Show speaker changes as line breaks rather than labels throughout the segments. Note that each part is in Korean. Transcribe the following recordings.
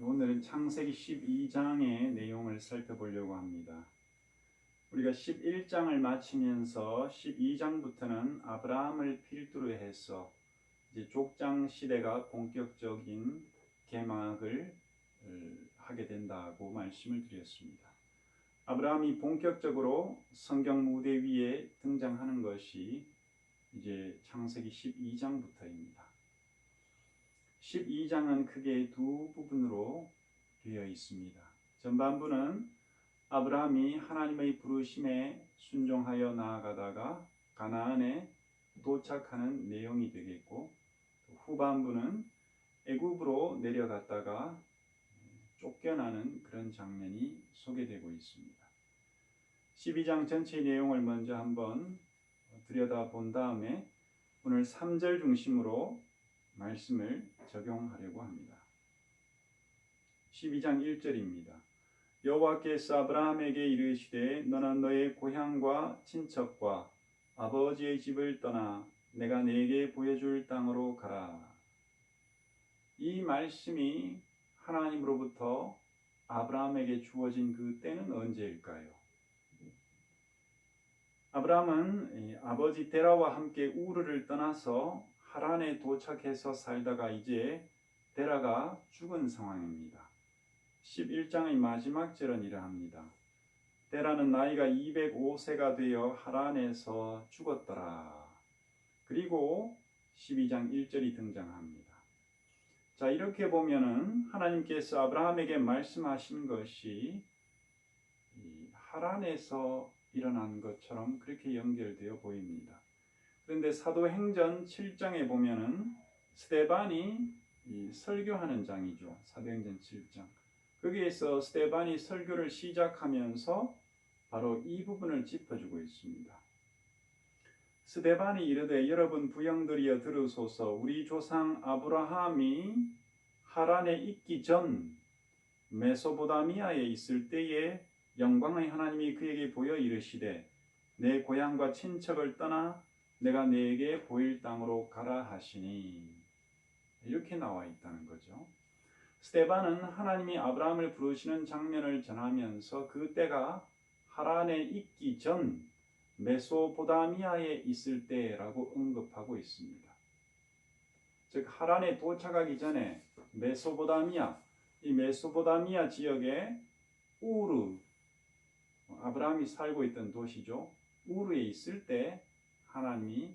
오늘은 창세기 12장의 내용을 살펴보려고 합니다. 우리가 11장을 마치면서 12장부터는 아브라함을 필두로 해서 이제 족장 시대가 본격적인 개막을 하게 된다고 말씀을 드렸습니다. 아브라함이 본격적으로 성경 무대 위에 등장하는 것이 이제 창세기 12장부터입니다. 12장은 크게 두 부분으로 되어 있습니다. 전반부는 아브라함이 하나님의 부르심에 순종하여 나아가다가 가나안에 도착하는 내용이 되겠고, 후반부는 애굽으로 내려갔다가 쫓겨나는 그런 장면이 소개되고 있습니다. 12장 전체의 내용을 먼저 한번 들여다본 다음에 오늘 3절 중심으로 말씀을 적용하려고 합니다. 12장 1절입니다. 여호와께서 아브라함에게 이르시되 너는 너의 고향과 친척과 아버지의 집을 떠나 내가 네게 보여줄 땅으로 가라. 이 말씀이 하나님으로부터 아브라함에게 주어진 그 때는 언제일까요? 아브라함은 아버지 데라와 함께 우르를 떠나서 하란에 도착해서 살다가 이제 데라가 죽은 상황입니다. 11장의 마지막 절은 이러합니다. 데라는 나이가 205세가 되어 하란에서 죽었더라. 그리고 12장 1절이 등장합니다. 자, 이렇게 보면은 하나님께서 아브라함에게 말씀하신 것이 하란에서 일어난 것처럼 그렇게 연결되어 보입니다. 그런데 사도행전 7장에 보면은 스데반이 설교하는 장이죠. 사도행전 7장. 거기에서 스데반이 설교를 시작하면서 바로 이 부분을 짚어주고 있습니다. 스데반이 이르되 여러분 부형들이여 들으소서. 우리 조상 아브라함이 하란에 있기 전 메소포다미아에 있을 때에 영광의 하나님이 그에게 보여 이르시되 내 고향과 친척을 떠나 내가 네게 보일 땅으로 가라 하시니, 이렇게 나와 있다는 거죠. 스데반은 하나님이 아브라함을 부르시는 장면을 전하면서 그 때가 하란에 있기 전 메소포다미아에 있을 때라고 언급하고 있습니다. 즉 하란에 도착하기 전에 메소포다미아, 이 메소포다미아 지역에 우르, 아브라함이 살고 있던 도시죠. 우르에 있을 때 하나님이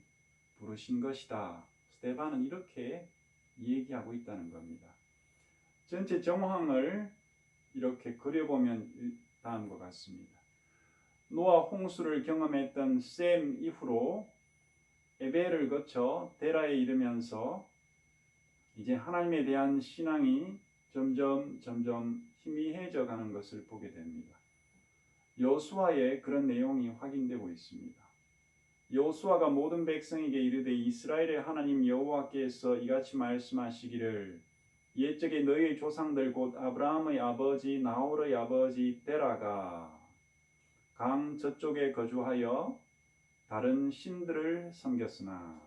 부르신 것이다. 스데반은 이렇게 얘기하고 있다는 겁니다. 전체 정황을 이렇게 그려보면 다음과 같습니다. 노아 홍수를 경험했던 셈 이후로 에벨을 거쳐 데라에 이르면서 이제 하나님에 대한 신앙이 점점 희미해져 가는 것을 보게 됩니다. 여호수아에 그런 내용이 확인되고 있습니다. 여호수아가 모든 백성에게 이르되 이스라엘의 하나님 여호와께서 이같이 말씀하시기를 옛적에 너희의 조상들 곧 아브라함의 아버지 나홀의 아버지 데라가 강 저쪽에 거주하여 다른 신들을 섬겼으나,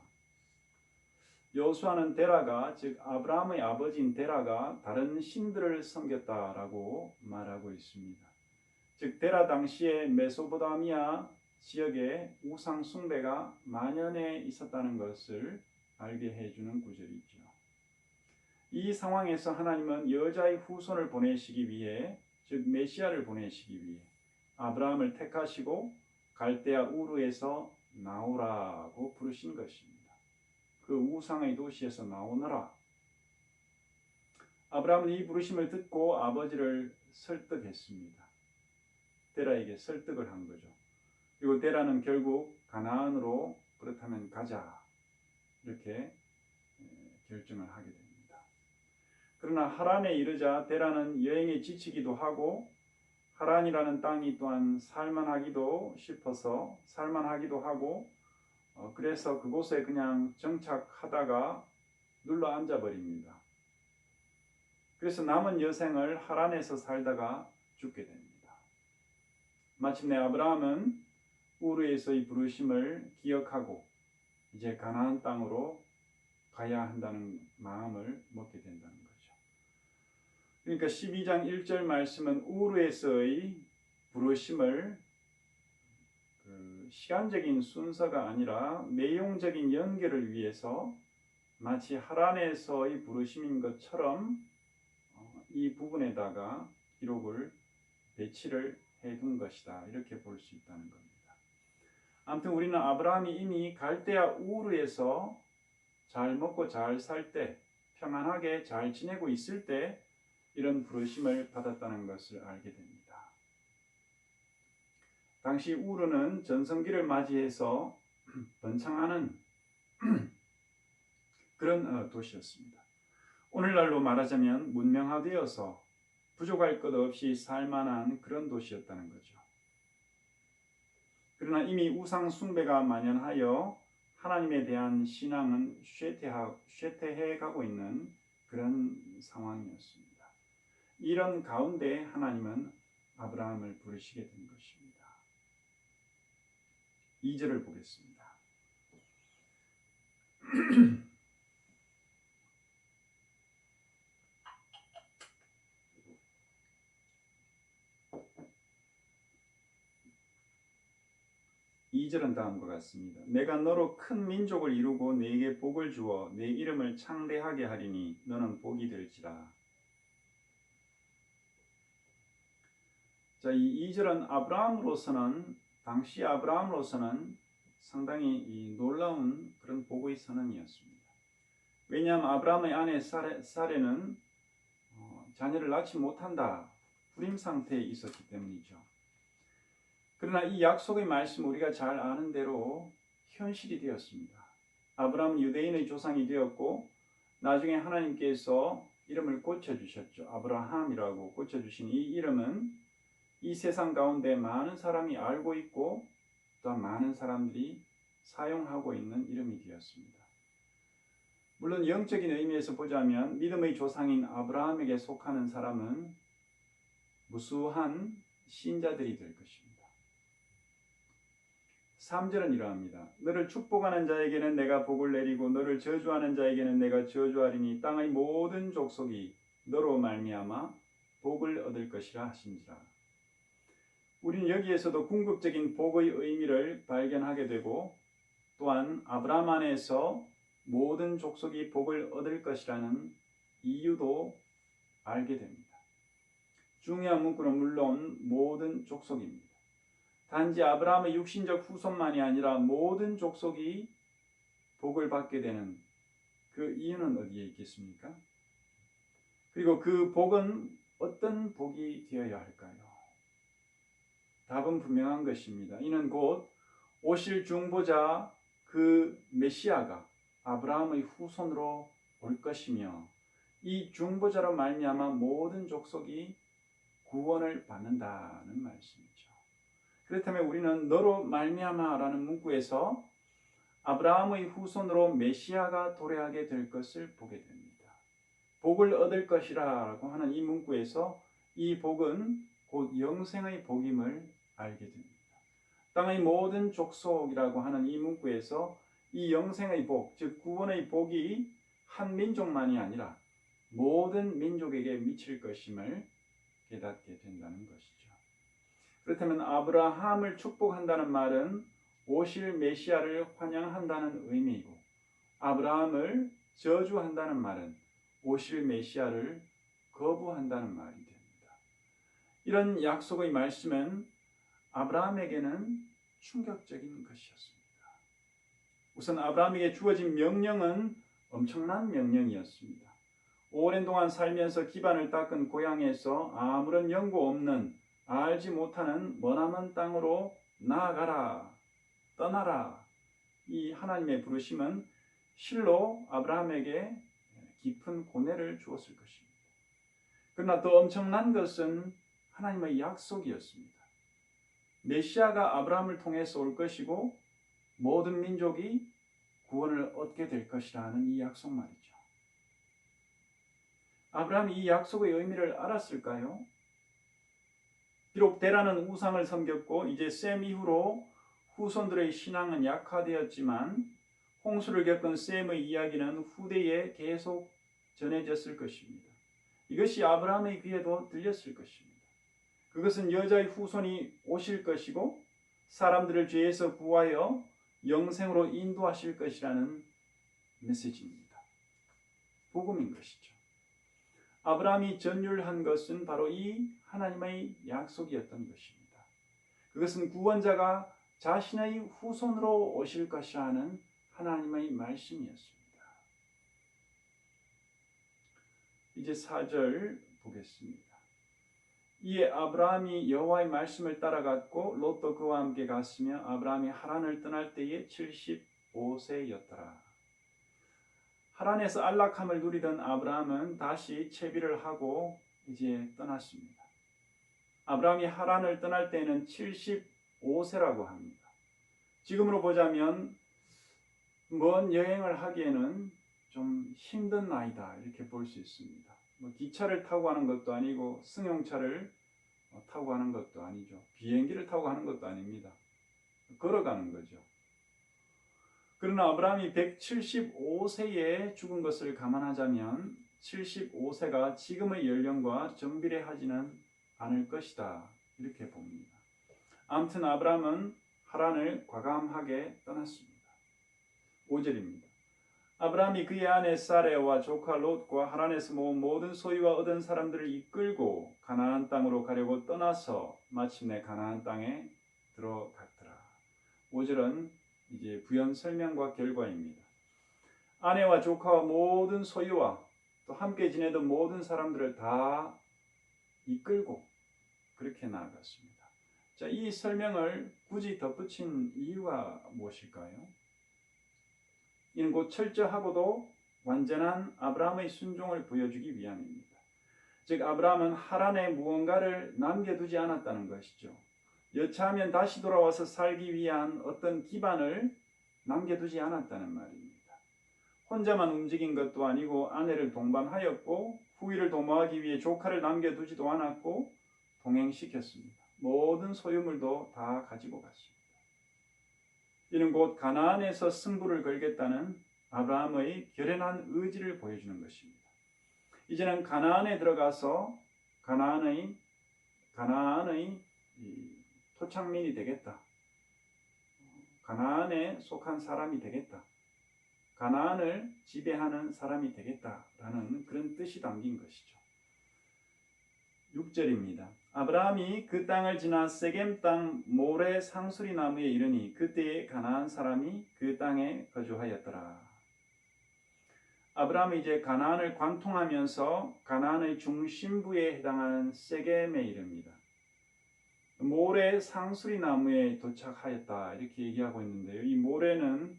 여호수아는 데라가 즉 아브라함의 아버지인 데라가 다른 신들을 섬겼다라고 말하고 있습니다. 즉 데라 당시에 메소포타미아 지역에 우상 숭배가 만연해 있었다는 것을 알게 해주는 구절이죠. 이 상황에서 하나님은 여자의 후손을 보내시기 위해, 즉 메시아를 보내시기 위해 아브라함을 택하시고 갈대아 우르에서 나오라고 부르신 것입니다. 그 우상의 도시에서 나오너라. 아브라함은 이 부르심을 듣고 아버지를 설득했습니다. 데라에게 설득을 한 거죠. 그리고 데라는 결국 가나안으로 그렇다면 가자 이렇게 결정을 하게 됩니다. 그러나 하란에 이르자 데라는 여행에 지치기도 하고 하란이라는 땅이 또한 살만하기도 싶어서 살만하기도 하고 그래서 그곳에 그냥 정착하다가 눌러 앉아버립니다. 그래서 남은 여생을 하란에서 살다가 죽게 됩니다. 마침내 아브라함은 우르에서의 부르심을 기억하고 이제 가나안 땅으로 가야 한다는 마음을 먹게 된다는 거죠. 그러니까 12장 1절 말씀은 우르에서의 부르심을 시간적인 순서가 아니라 내용적인 연결을 위해서 마치 하란에서의 부르심인 것처럼 이 부분에다가 기록을 배치를 해둔 것이다. 이렇게 볼 수 있다는 겁니다. 아무튼 우리는 아브라함이 이미 갈대아 우르에서 잘 먹고 잘 살 때, 평안하게 잘 지내고 있을 때 이런 부르심을 받았다는 것을 알게 됩니다. 당시 우르는 전성기를 맞이해서 번창하는 그런 도시였습니다. 오늘날로 말하자면 문명화되어서 부족할 것 없이 살만한 그런 도시였다는 거죠. 그러나 이미 우상 숭배가 만연하여 하나님에 대한 신앙은 쇠퇴해 가고 있는 그런 상황이었습니다. 이런 가운데 하나님은 아브라함을 부르시게 된 것입니다. 2절을 보겠습니다. 이 절은 다음과 같습니다. 내가 너로 큰 민족을 이루고 네게 복을 주어 내 이름을 창대하게 하리니 너는 복이 될지라. 자, 이 2절은 당시 아브라함으로서는 상당히 놀라운 그런 복의 선언이었습니다. 왜냐하면 아브라함의 아내 사레는 자녀를 낳지 못한다, 불임 상태에 있었기 때문이죠. 그러나 이 약속의 말씀 우리가 잘 아는 대로 현실이 되었습니다. 아브라함은 유대인의 조상이 되었고 나중에 하나님께서 이름을 고쳐주셨죠. 아브라함이라고 고쳐주신 이 이름은 이 세상 가운데 많은 사람이 알고 있고 또한 많은 사람들이 사용하고 있는 이름이 되었습니다. 물론 영적인 의미에서 보자면 믿음의 조상인 아브라함에게 속하는 사람은 무수한 신자들이 될 것입니다. 3절은 이러합니다. 너를 축복하는 자에게는 내가 복을 내리고 너를 저주하는 자에게는 내가 저주하리니 땅의 모든 족속이 너로 말미암아 복을 얻을 것이라 하신지라. 우리는 여기에서도 궁극적인 복의 의미를 발견하게 되고 또한 아브라함 안에서 모든 족속이 복을 얻을 것이라는 이유도 알게 됩니다. 중요한 문구는 물론 모든 족속입니다. 단지 아브라함의 육신적 후손만이 아니라 모든 족속이 복을 받게 되는 그 이유는 어디에 있겠습니까? 그리고 그 복은 어떤 복이 되어야 할까요? 답은 분명한 것입니다. 이는 곧 오실 중보자 그 메시아가 아브라함의 후손으로 올 것이며 이 중보자로 말미암아 모든 족속이 구원을 받는다는 말씀이죠. 그렇다면 우리는 너로 말미암아라는 문구에서 아브라함의 후손으로 메시아가 도래하게 될 것을 보게 됩니다. 복을 얻을 것이라고 하는 이 문구에서 이 복은 곧 영생의 복임을 알게 됩니다. 땅의 모든 족속이라고 하는 이 문구에서 이 영생의 복, 즉 구원의 복이 한 민족만이 아니라 모든 민족에게 미칠 것임을 깨닫게 된다는 것이죠. 그렇다면 아브라함을 축복한다는 말은 오실 메시아를 환영한다는 의미이고 아브라함을 저주한다는 말은 오실 메시아를 거부한다는 말이 됩니다. 이런 약속의 말씀은 아브라함에게는 충격적인 것이었습니다. 우선 아브라함에게 주어진 명령은 엄청난 명령이었습니다. 오랜 동안 살면서 기반을 닦은 고향에서 아무런 연고 없는 알지 못하는 머나먼 땅으로 나아가라, 떠나라. 이 하나님의 부르심은 실로 아브라함에게 깊은 고뇌를 주었을 것입니다. 그러나 더 엄청난 것은 하나님의 약속이었습니다. 메시아가 아브라함을 통해서 올 것이고 모든 민족이 구원을 얻게 될 것이라는 이 약속 말이죠. 아브라함이 이 약속의 의미를 알았을까요? 비록 데라는 우상을 섬겼고 이제 셈 이후로 후손들의 신앙은 약화되었지만 홍수를 겪은 셈의 이야기는 후대에 계속 전해졌을 것입니다. 이것이 아브라함의 귀에도 들렸을 것입니다. 그것은 여자의 후손이 오실 것이고 사람들을 죄에서 구하여 영생으로 인도하실 것이라는 메시지입니다. 복음인 것이죠. 아브라함이 전율한 것은 바로 이 하나님의 약속이었던 것입니다. 그것은 구원자가 자신의 후손으로 오실 것이라는 하나님의 말씀이었습니다. 이제 4절 보겠습니다. 이에 아브라함이 여호와의 말씀을 따라갔고 롯도 그와 함께 갔으며 아브라함이 하란을 떠날 때에 75세였더라. 하란에서 안락함을 누리던 아브라함은 다시 채비를 하고 이제 떠났습니다. 아브라함이 하란을 떠날 때에는 75세라고 합니다. 지금으로 보자면 먼 여행을 하기에는 좀 힘든 나이다 이렇게 볼 수 있습니다. 기차를 타고 가는 것도 아니고 승용차를 타고 가는 것도 아니죠. 비행기를 타고 가는 것도 아닙니다. 걸어가는 거죠. 그러나 아브라함이 175세에 죽은 것을 감안하자면 75세가 지금의 연령과 정비례하지는 않을 것이다 이렇게 봅니다. 아무튼 아브라함은 하란을 과감하게 떠났습니다. 5절입니다. 아브라함이 그의 아내 사레와 조카 롯과 하란에서 모은 모든 소유와 얻은 사람들을 이끌고 가나안 땅으로 가려고 떠나서 마침내 가나안 땅에 들어갔더라. 5절은 이제 부연 설명과 결과입니다. 아내와 조카와 모든 소유와 또 함께 지내던 모든 사람들을 다 이끌고 그렇게 나아갔습니다. 자, 이 설명을 굳이 덧붙인 이유가 무엇일까요? 이는 곧 철저하고도 완전한 아브라함의 순종을 보여주기 위함입니다. 즉 아브라함은 하란에 무언가를 남겨두지 않았다는 것이죠. 여차하면 다시 돌아와서 살기 위한 어떤 기반을 남겨두지 않았다는 말입니다. 혼자만 움직인 것도 아니고 아내를 동반하였고 후위를 도모하기 위해 조카를 남겨두지도 않았고 동행시켰습니다. 모든 소유물도 다 가지고 갔습니다. 이는 곧 가나안에서 승부를 걸겠다는 아브라함의 결연한 의지를 보여주는 것입니다. 이제는 가나안에 들어가서 가나안의 토착민이 되겠다. 가나안에 속한 사람이 되겠다. 가나안을 지배하는 사람이 되겠다라는 그런 뜻이 담긴 것이죠. 6절입니다. 아브라함이 그 땅을 지나 세겜 땅 모레 상수리 나무에 이르니 그때에 가나안 사람이 그 땅에 거주하였더라. 아브라함이 이제 가나안을 관통하면서 가나안의 중심부에 해당하는 세겜에 이릅니다. 모레 상수리 나무에 도착하였다 이렇게 얘기하고 있는데요. 이 모레는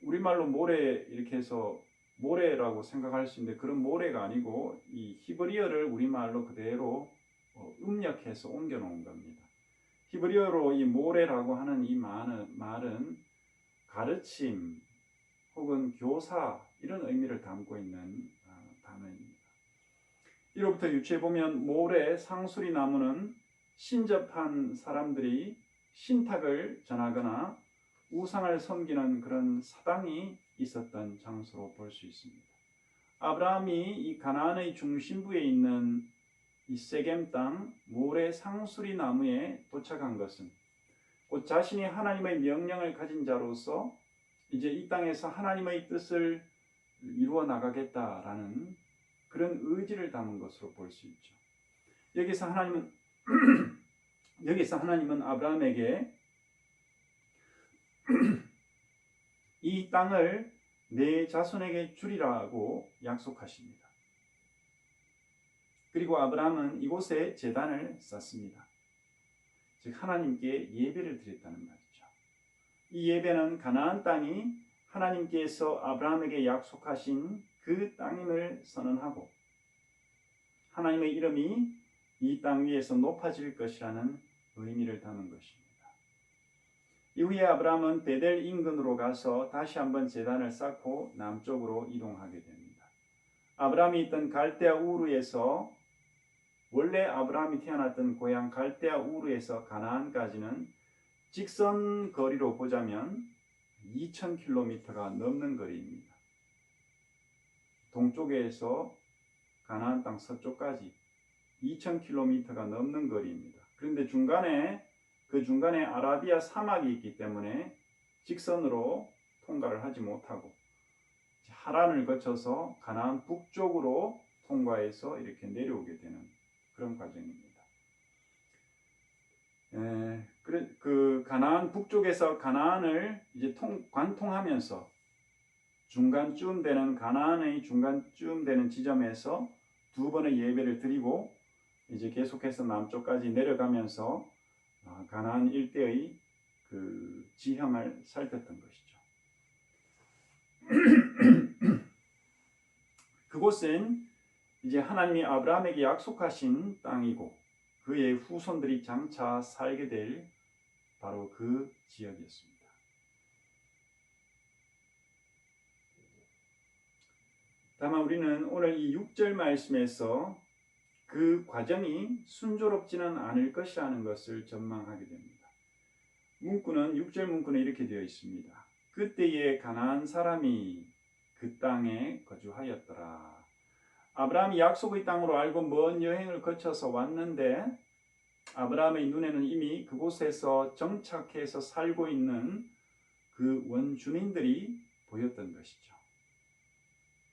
우리말로 모레 이렇게 해서 모래라고 생각할 수 있는데 그런 모래가 아니고 이 히브리어를 우리말로 그대로 음력해서 옮겨놓은 겁니다. 히브리어로 이 모래라고 하는 이 말은 가르침 혹은 교사 이런 의미를 담고 있는 단어입니다. 이로부터 유추해 보면 모래 상수리 나무는 신접한 사람들이 신탁을 전하거나 우상을 섬기는 그런 사당이 있었던 장소로 볼 수 있습니다. 아브라함이 이 가나안의 중심부에 있는 이 세겜 땅 모래 상수리 나무에 도착한 것은 곧 자신이 하나님의 명령을 가진 자로서 이제 이 땅에서 하나님의 뜻을 이루어 나가겠다라는 그런 의지를 담은 것으로 볼 수 있죠. 여기서 하나님은 아브라함에게 이 땅을 내 자손에게 주리라고 약속하십니다. 그리고 아브라함은 이곳에 제단을 쌓습니다. 즉 하나님께 예배를 드렸다는 말이죠. 이 예배는 가나안 땅이 하나님께서 아브라함에게 약속하신 그 땅임을 선언하고 하나님의 이름이 이 땅 위에서 높아질 것이라는 의미를 담은 것입니다. 이후에 아브라함은 베델 인근으로 가서 다시 한번 제단을 쌓고 남쪽으로 이동하게 됩니다. 아브라함이 있던 갈대아 우르에서 원래 아브라함이 태어났던 고향 갈대아 우르에서 가나안까지는 직선 거리로 보자면 2000km가 넘는 거리입니다. 동쪽에서 가나안 땅 서쪽까지 2000km가 넘는 거리입니다. 그런데 그 중간에 아라비아 사막이 있기 때문에 직선으로 통과를 하지 못하고 하란을 거쳐서 가나안 북쪽으로 통과해서 이렇게 내려오게 되는 그런 과정입니다. 그 가나안 북쪽에서 가나안을 이제 관통하면서 중간쯤 되는 가나안의 중간쯤 되는 지점에서 두 번의 예배를 드리고 이제 계속해서 남쪽까지 내려가면서 가나안 일대의 그 지형을 살폈던 것이죠. 그곳은 이제 하나님이 아브라함에게 약속하신 땅이고 그의 후손들이 장차 살게 될 바로 그 지역이었습니다. 다만 우리는 오늘 이 6절 말씀에서 그 과정이 순조롭지는 않을 것이라는 것을 전망하게 됩니다. 6절 문구는 이렇게 되어 있습니다. 그때에 가나안 사람이 그 땅에 거주하였더라. 아브라함이 약속의 땅으로 알고 먼 여행을 거쳐서 왔는데 아브라함의 눈에는 이미 그곳에서 정착해서 살고 있는 그 원주민들이 보였던 것이죠.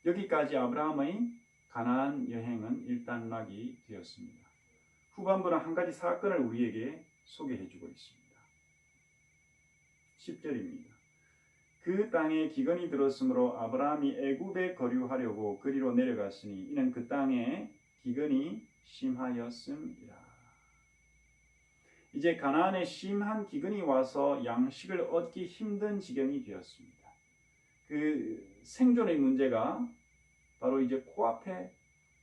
여기까지 아브라함의 가나안 여행은 일단락이 되었습니다. 후반부는 한 가지 사건을 우리에게 소개해 주고 있습니다. 10절입니다. 그 땅에 기근이 들었으므로 아브라함이 애굽에 거류하려고 그리로 내려갔으니 이는 그 땅에 기근이 심하였음이라. 이제 가나안에 심한 기근이 와서 양식을 얻기 힘든 지경이 되었습니다. 그 생존의 문제가 바로 이제 코앞에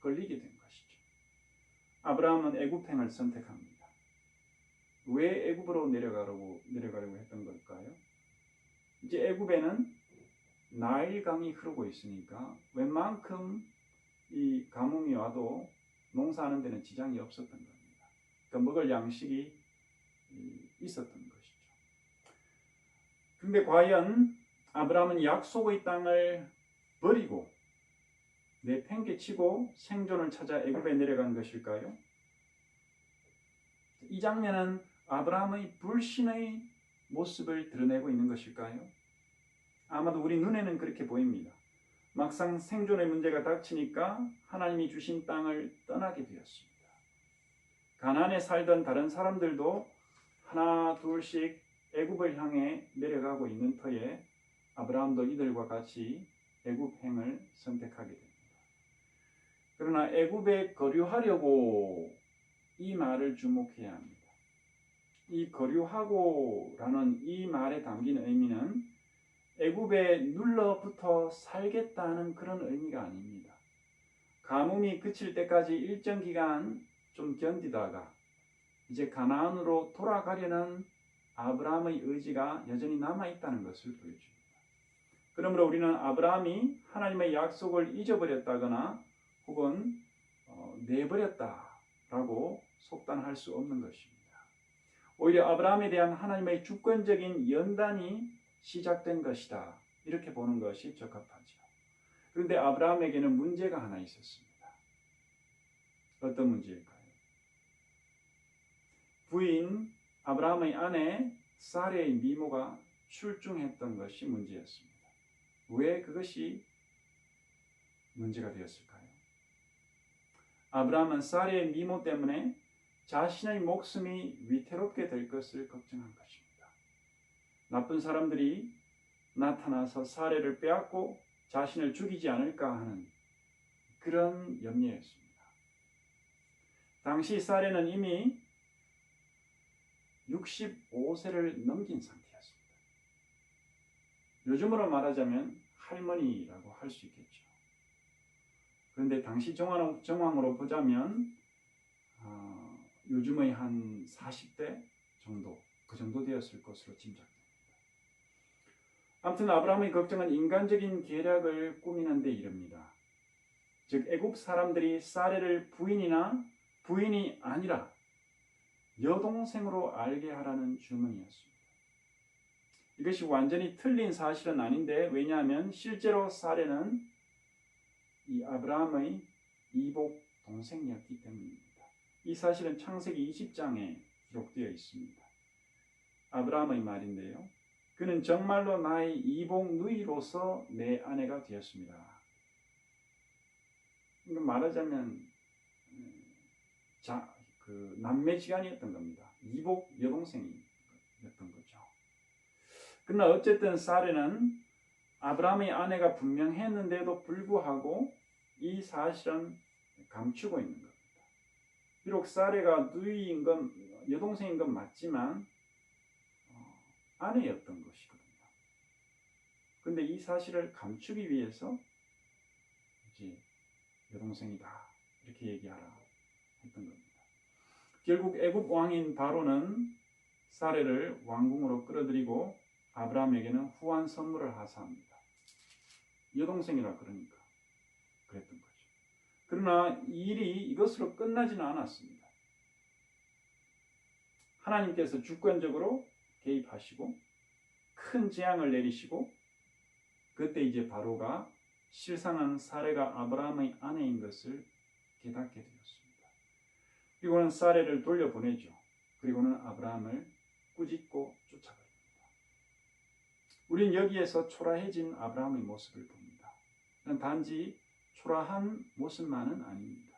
걸리게 된 것이죠. 아브라함은 애굽행을 선택합니다. 왜 애굽으로 내려가려고 했던 걸까요? 이제 애굽에는 나일강이 흐르고 있으니까 웬만큼 이 가뭄이 와도 농사하는 데는 지장이 없었던 겁니다. 그러니까 먹을 양식이 있었던 것이죠. 그런데 과연 아브라함은 약속의 땅을 버리고 내팽개치고 생존을 찾아 애굽에 내려간 것일까요? 이 장면은 아브라함의 불신의 모습을 드러내고 있는 것일까요? 아마도 우리 눈에는 그렇게 보입니다. 막상 생존의 문제가 닥치니까 하나님이 주신 땅을 떠나게 되었습니다. 가나안에 살던 다른 사람들도 하나 둘씩 애굽을 향해 내려가고 있는 터에 아브라함도 이들과 같이 애굽행을 선택하게 됩니다. 그러나 애굽에 거류하려고 이 말을 주목해야 합니다. 이 거류하고라는 이 말에 담긴 의미는 애굽에 눌러붙어 살겠다는 그런 의미가 아닙니다. 가뭄이 그칠 때까지 일정 기간 좀 견디다가 이제 가나안으로 돌아가려는 아브라함의 의지가 여전히 남아있다는 것을 보여줍니다. 그러므로 우리는 아브라함이 하나님의 약속을 잊어버렸다거나 혹은 내버렸다라고 속단할 수 없는 것입니다. 오히려 아브라함에 대한 하나님의 주권적인 연단이 시작된 것이다. 이렇게 보는 것이 적합하죠. 그런데 아브라함에게는 문제가 하나 있었습니다. 어떤 문제일까요? 부인 아브라함의 아내 사레의 미모가 출중했던 것이 문제였습니다. 왜 그것이 문제가 되었을까요? 아브라함은 사레의 미모 때문에 자신의 목숨이 위태롭게 될 것을 걱정한 것입니다. 나쁜 사람들이 나타나서 사레를 빼앗고 자신을 죽이지 않을까 하는 그런 염려였습니다. 당시 사레는 이미 65세를 넘긴 상태였습니다. 요즘으로 말하자면 할머니라고 할 수 있겠죠. 그런데 당시 정황으로 보자면 요즘의 한 40대 정도, 그 정도 되었을 것으로 짐작됩니다. 아무튼 아브라함의 걱정은 인간적인 계략을 꾸미는 데 이릅니다. 즉 애굽 사람들이 사레를 부인이 아니라 여동생으로 알게 하라는 주문이었습니다. 이것이 완전히 틀린 사실은 아닌데 왜냐하면 실제로 사레는 이 아브라함의 이복 동생이었기 때문입니다. 이 사실은 창세기 20장에 기록되어 있습니다. 아브라함의 말인데요. 그는 정말로 나의 이복 누이로서 내 아내가 되었습니다. 말하자면 남매지간이었던 겁니다. 이복 여동생이었던 거죠. 그러나 어쨌든 사레는 아브라함의 아내가 분명했는데도 불구하고 이 사실은 감추고 있는 겁니다. 비록 사레가 누이인 건 여동생인 건 맞지만 아내였던 것이거든요. 근데 이 사실을 감추기 위해서 이제 여동생이다 이렇게 얘기하라 했던 겁니다. 결국 애굽 왕인 바로는 사레를 왕궁으로 끌어들이고 아브라함에게는 후한 선물을 하사합니다. 여동생이라 그러니까 그랬던 거죠. 그러나 이 일이 이것으로 끝나지는 않았습니다. 하나님께서 주권적으로 개입하시고 큰 재앙을 내리시고 그때 이제 바로가 실상은 사레가 아브라함의 아내인 것을 깨닫게 되었습니다. 그리고는 사레를 돌려보내죠. 그리고는 아브라함을 꾸짖고 쫓아갑니다. 우린 여기에서 초라해진 아브라함의 모습을 봅니다. 단지 초라한 모습만은 아닙니다.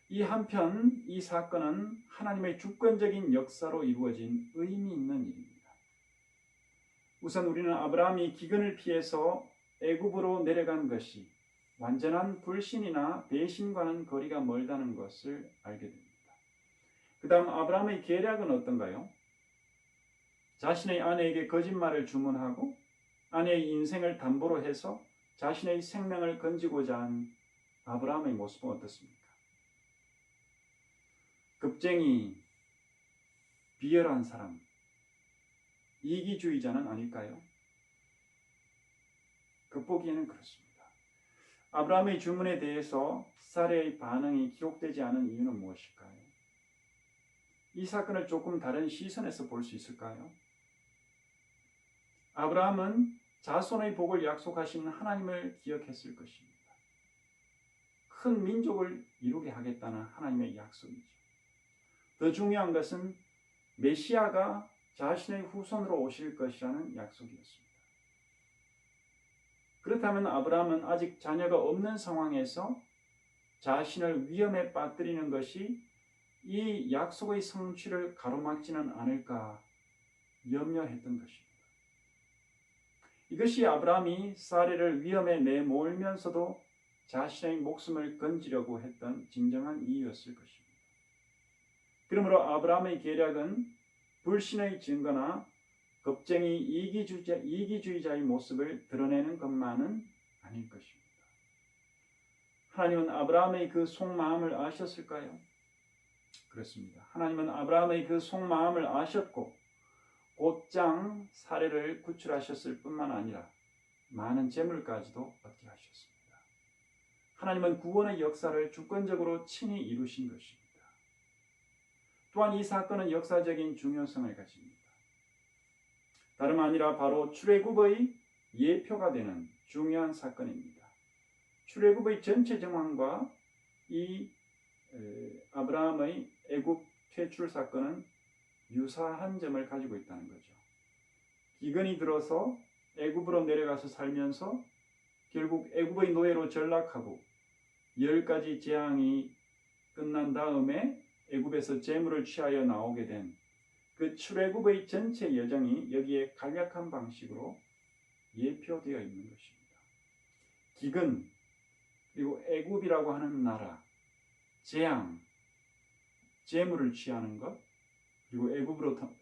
이 한편 이 사건은 하나님의 주권적인 역사로 이루어진 의미 있는 일입니다. 우선 우리는 아브라함이 기근을 피해서 애굽으로 내려간 것이 완전한 불신이나 배신과는 거리가 멀다는 것을 알게 됩니다. 그 다음 아브라함의 계략은 어떤가요? 자신의 아내에게 거짓말을 주문하고 아내의 인생을 담보로 해서 자신의 생명을 건지고자 한 아브라함의 모습은 어떻습니까? 겁쟁이, 비열한 사람, 이기주의자는 아닐까요? 겉보기에는 그렇습니다. 아브라함의 주문에 대해서 사레의 반응이 기록되지 않은 이유는 무엇일까요? 이 사건을 조금 다른 시선에서 볼 수 있을까요? 아브라함은 자손의 복을 약속하신 하나님을 기억했을 것입니다. 큰 민족을 이루게 하겠다는 하나님의 약속이죠. 더 중요한 것은 메시아가 자신의 후손으로 오실 것이라는 약속이었습니다. 그렇다면 아브라함은 아직 자녀가 없는 상황에서 자신을 위험에 빠뜨리는 것이 이 약속의 성취를 가로막지는 않을까 염려했던 것입니다. 이것이 아브라함이 사레를 위험에 내몰면서도 자신의 목숨을 건지려고 했던 진정한 이유였을 것입니다. 그러므로 아브라함의 계략은 불신의 증거나 겁쟁이 이기주의자의 모습을 드러내는 것만은 아닐 것입니다. 하나님은 아브라함의 그 속마음을 아셨을까요? 그렇습니다. 하나님은 아브라함의 그 속마음을 아셨고 곧장 사레를 구출하셨을 뿐만 아니라 많은 재물까지도 얻게 하셨습니다. 하나님은 구원의 역사를 주권적으로 친히 이루신 것입니다. 또한 이 사건은 역사적인 중요성을 가집니다. 다름 아니라 바로 출애굽의 예표가 되는 중요한 사건입니다. 출애굽의 전체 정황과 이 아브라함의 애굽 퇴출 사건은 유사한 점을 가지고 있다는 거죠. 기근이 들어서 애굽으로 내려가서 살면서 결국 애굽의 노예로 전락하고 10가지 재앙이 끝난 다음에 애굽에서 재물을 취하여 나오게 된 그 출애굽의 전체 여정이 여기에 간략한 방식으로 예표되어 있는 것입니다. 기근, 그리고 애굽이라고 하는 나라, 재앙, 재물을 취하는 것, 그리고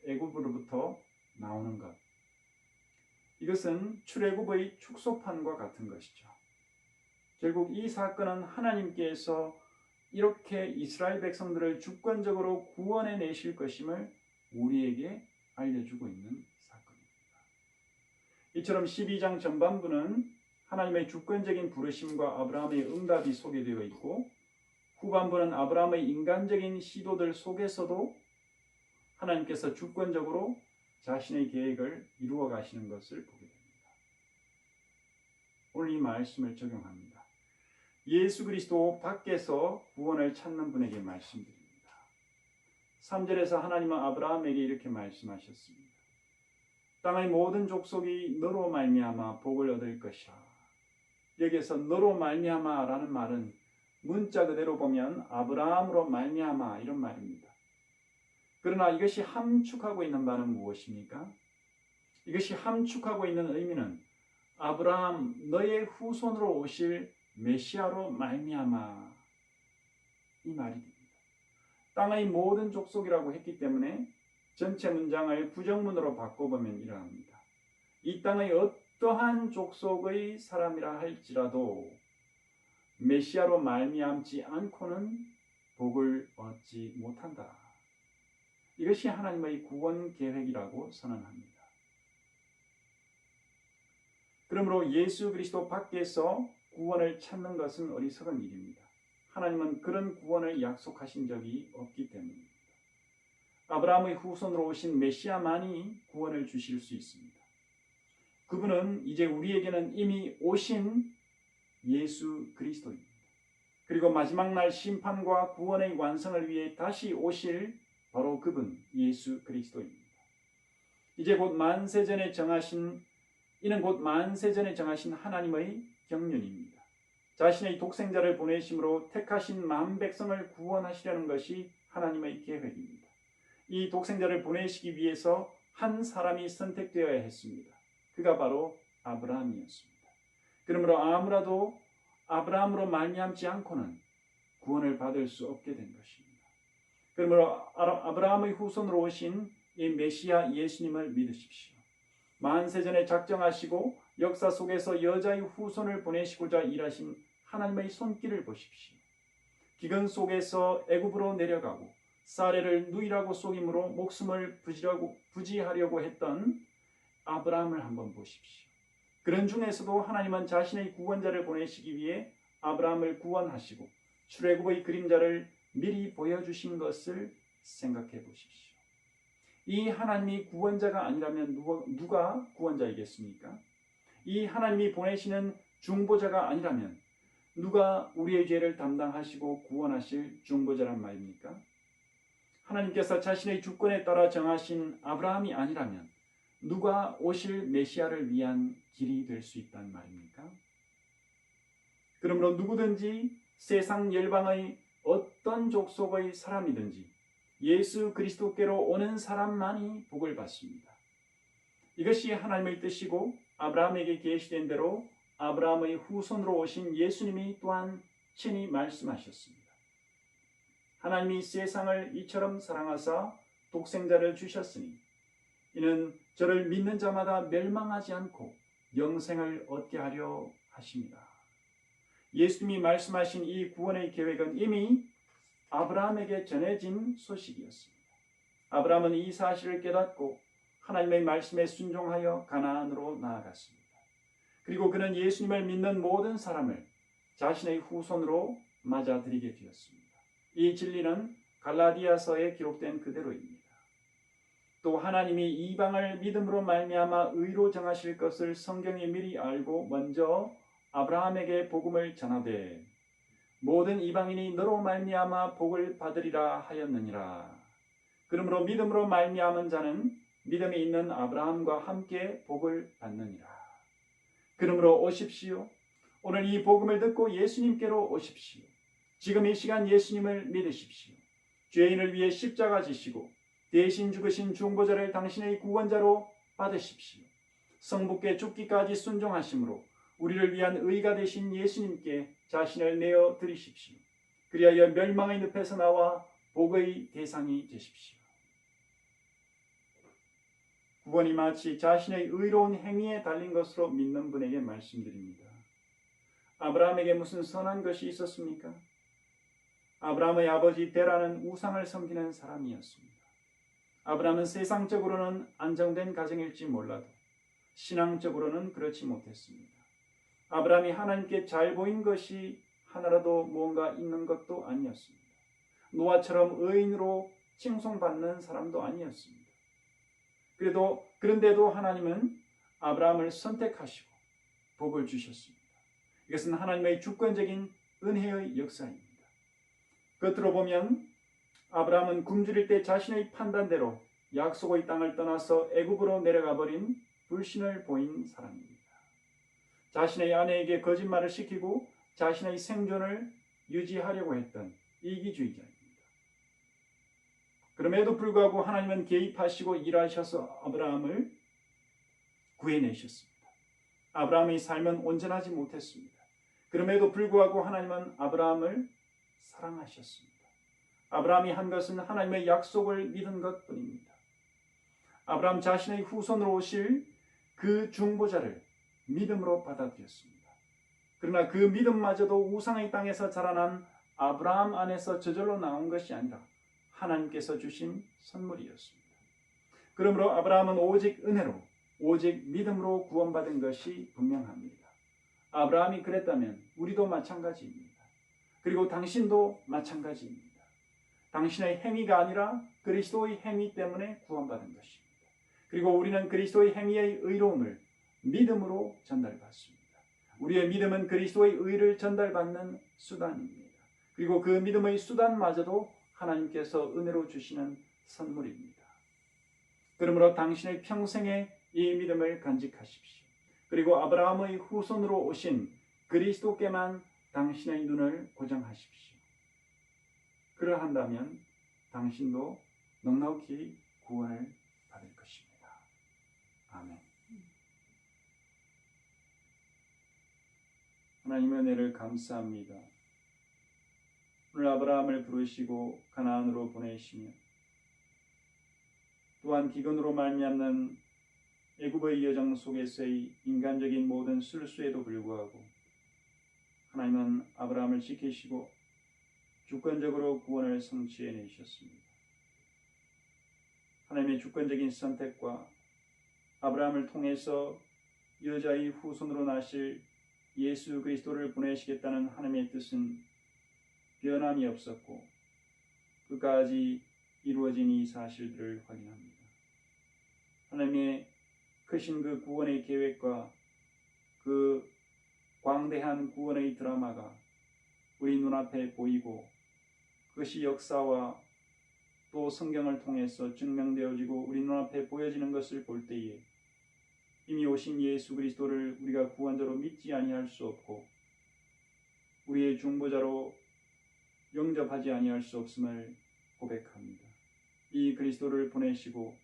애굽으로부터 나오는 것. 이것은 출애굽의 축소판과 같은 것이죠. 결국 이 사건은 하나님께서 이렇게 이스라엘 백성들을 주권적으로 구원해 내실 것임을 우리에게 알려주고 있는 사건입니다. 이처럼 12장 전반부는 하나님의 주권적인 부르심과 아브라함의 응답이 소개되어 있고 후반부는 아브라함의 인간적인 시도들 속에서도 하나님께서 주권적으로 자신의 계획을 이루어 가시는 것을 보게 됩니다. 오늘 이 말씀을 적용합니다. 예수 그리스도 밖에서 구원을 찾는 분에게 말씀드립니다. 3절에서 하나님은 아브라함에게 이렇게 말씀하셨습니다. 땅의 모든 족속이 너로 말미암아 복을 얻을 것이라. 여기에서 너로 말미암아라는 말은 문자 그대로 보면 아브라함으로 말미암아 이런 말입니다. 그러나 이것이 함축하고 있는 바는 무엇입니까? 이것이 함축하고 있는 의미는 아브라함 너의 후손으로 오실 메시아로 말미암아 이 말이 됩니다. 땅의 모든 족속이라고 했기 때문에 전체 문장을 부정문으로 바꿔보면 이러합니다. 이 땅의 어떠한 족속의 사람이라 할지라도 메시아로 말미암지 않고는 복을 얻지 못한다. 이것이 하나님의 구원 계획이라고 선언합니다. 그러므로 예수 그리스도 밖에서 구원을 찾는 것은 어리석은 일입니다. 하나님은 그런 구원을 약속하신 적이 없기 때문입니다. 아브라함의 후손으로 오신 메시아만이 구원을 주실 수 있습니다. 그분은 이제 우리에게는 이미 오신 예수 그리스도입니다. 그리고 마지막 날 심판과 구원의 완성을 위해 다시 오실 바로 그분 예수 그리스도입니다. 이는 곧 만세전에 정하신 하나님의 경륜입니다. 자신의 독생자를 보내심으로 택하신 만 백성을 구원하시려는 것이 하나님의 계획입니다. 이 독생자를 보내시기 위해서 한 사람이 선택되어야 했습니다. 그가 바로 아브라함이었습니다. 그러므로 아무라도 아브라함으로 말미암지 않고는 구원을 받을 수 없게 된 것입니다. 그러므로 아브라함의 후손으로 오신 이 메시아 예수님을 믿으십시오. 만세전에 작정하시고 역사 속에서 여자의 후손을 보내시고자 일하신 하나님의 손길을 보십시오. 기근 속에서 애굽으로 내려가고 사례를 누이라고 속임으로 목숨을 부지하려고 했던 아브라함을 한번 보십시오. 그런 중에서도 하나님은 자신의 구원자를 보내시기 위해 아브라함을 구원하시고 출애굽의 그림자를 미리 보여주신 것을 생각해 보십시오. 이 하나님이 구원자가 아니라면 누가 구원자이겠습니까? 이 하나님이 보내시는 중보자가 아니라면 누가 우리의 죄를 담당하시고 구원하실 중보자란 말입니까? 하나님께서 자신의 주권에 따라 정하신 아브라함이 아니라면 누가 오실 메시아를 위한 길이 될 수 있단 말입니까? 그러므로 누구든지 세상 열방의 어떤 족속의 사람이든지 예수 그리스도께로 오는 사람만이 복을 받습니다. 이것이 하나님의 뜻이고 아브라함에게 계시된 대로 아브라함의 후손으로 오신 예수님이 또한 친히 말씀하셨습니다. 하나님이 세상을 이처럼 사랑하사 독생자를 주셨으니 이는 저를 믿는 자마다 멸망하지 않고 영생을 얻게 하려 하십니다. 예수님이 말씀하신 이 구원의 계획은 이미 아브라함에게 전해진 소식이었습니다. 아브라함은 이 사실을 깨닫고 하나님의 말씀에 순종하여 가나안으로 나아갔습니다. 그리고 그는 예수님을 믿는 모든 사람을 자신의 후손으로 맞아들이게 되었습니다. 이 진리는 갈라디아서에 기록된 그대로입니다. 또 하나님이 이방을 믿음으로 말미암아 의로 정하실 것을 성경이 미리 알고 먼저 아브라함에게 복음을 전하되 모든 이방인이 너로 말미암아 복을 받으리라 하였느니라. 그러므로 믿음으로 말미암은 자는 믿음이 있는 아브라함과 함께 복을 받느니라. 그러므로 오십시오. 오늘 이 복음을 듣고 예수님께로 오십시오. 지금 이 시간 예수님을 믿으십시오. 죄인을 위해 십자가 지시고 대신 죽으신 중보자를 당신의 구원자로 받으십시오. 성부께 죽기까지 순종하심으로 우리를 위한 의가 되신 예수님께 자신을 내어 드리십시오. 그리하여 멸망의 늪에서 나와 복의 대상이 되십시오. 구원이 마치 자신의 의로운 행위에 달린 것으로 믿는 분에게 말씀드립니다. 아브라함에게 무슨 선한 것이 있었습니까? 아브라함의 아버지 데라는 우상을 섬기는 사람이었습니다. 아브라함은 세상적으로는 안정된 가정일지 몰라도 신앙적으로는 그렇지 못했습니다. 아브라함이 하나님께 잘 보인 것이 하나라도 무언가 있는 것도 아니었습니다. 노아처럼 의인으로 칭송받는 사람도 아니었습니다. 그런데도 하나님은 아브라함을 선택하시고 복을 주셨습니다. 이것은 하나님의 주권적인 은혜의 역사입니다. 겉으로 보면 아브라함은 굶주릴 때 자신의 판단대로 약속의 땅을 떠나서 애굽으로 내려가 버린 불신을 보인 사람입니다. 자신의 아내에게 거짓말을 시키고 자신의 생존을 유지하려고 했던 이기주의자입니다. 그럼에도 불구하고 하나님은 개입하시고 일하셔서 아브라함을 구해내셨습니다. 아브라함의 삶은 온전하지 못했습니다. 그럼에도 불구하고 하나님은 아브라함을 사랑하셨습니다. 아브라함이 한 것은 하나님의 약속을 믿은 것뿐입니다. 아브라함 자신의 후손으로 오실 그 중보자를 믿음으로 받아들였습니다. 그러나 그 믿음마저도 우상의 땅에서 자라난 아브라함 안에서 저절로 나온 것이 아니라 하나님께서 주신 선물이었습니다. 그러므로 아브라함은 오직 은혜로, 오직 믿음으로 구원받은 것이 분명합니다. 아브라함이 그랬다면 우리도 마찬가지입니다. 그리고 당신도 마찬가지입니다. 당신의 행위가 아니라 그리스도의 행위 때문에 구원받은 것입니다. 그리고 우리는 그리스도의 행위의 의로움을 믿음으로 전달받습니다. 우리의 믿음은 그리스도의 의를 전달받는 수단입니다. 그리고 그 믿음의 수단마저도 하나님께서 은혜로 주시는 선물입니다. 그러므로 당신의 평생에 이 믿음을 간직하십시오. 그리고 아브라함의 후손으로 오신 그리스도께만 당신의 눈을 고정하십시오. 그러한다면 당신도 넉넉히 구원을 받을 것입니다. 아멘. 하나님의 은혜를 감사합니다. 오늘 아브라함을 부르시고 가나안으로 보내시며 또한 기근으로 말미암는 애굽의 여정 속에서의 인간적인 모든 술수에도 불구하고 하나님은 아브라함을 지키시고 주권적으로 구원을 성취해내셨습니다. 하나님의 주권적인 선택과 아브라함을 통해서 여자의 후손으로 나실 예수 그리스도를 보내시겠다는 하나님의 뜻은 변함이 없었고 끝까지 이루어진 이 사실들을 확인합니다. 하나님의 크신 그 구원의 계획과 그 광대한 구원의 드라마가 우리 눈앞에 보이고 그것이 역사와 또 성경을 통해서 증명되어지고 우리 눈앞에 보여지는 것을 볼 때에 이미 오신 예수 그리스도를 우리가 구원자로 믿지 아니할 수 없고 우리의 중보자로 영접하지 아니할 수 없음을 고백합니다. 이 그리스도를 보내시고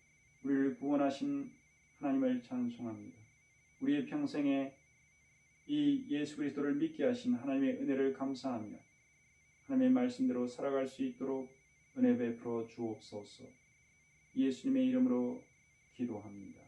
우리를 구원하신 하나님을 찬송합니다. 우리의 평생에 이 예수 그리스도를 믿게 하신 하나님의 은혜를 감사하며 하나님의 말씀대로 살아갈 수 있도록 은혜 베풀어 주옵소서. 예수님의 이름으로 기도합니다.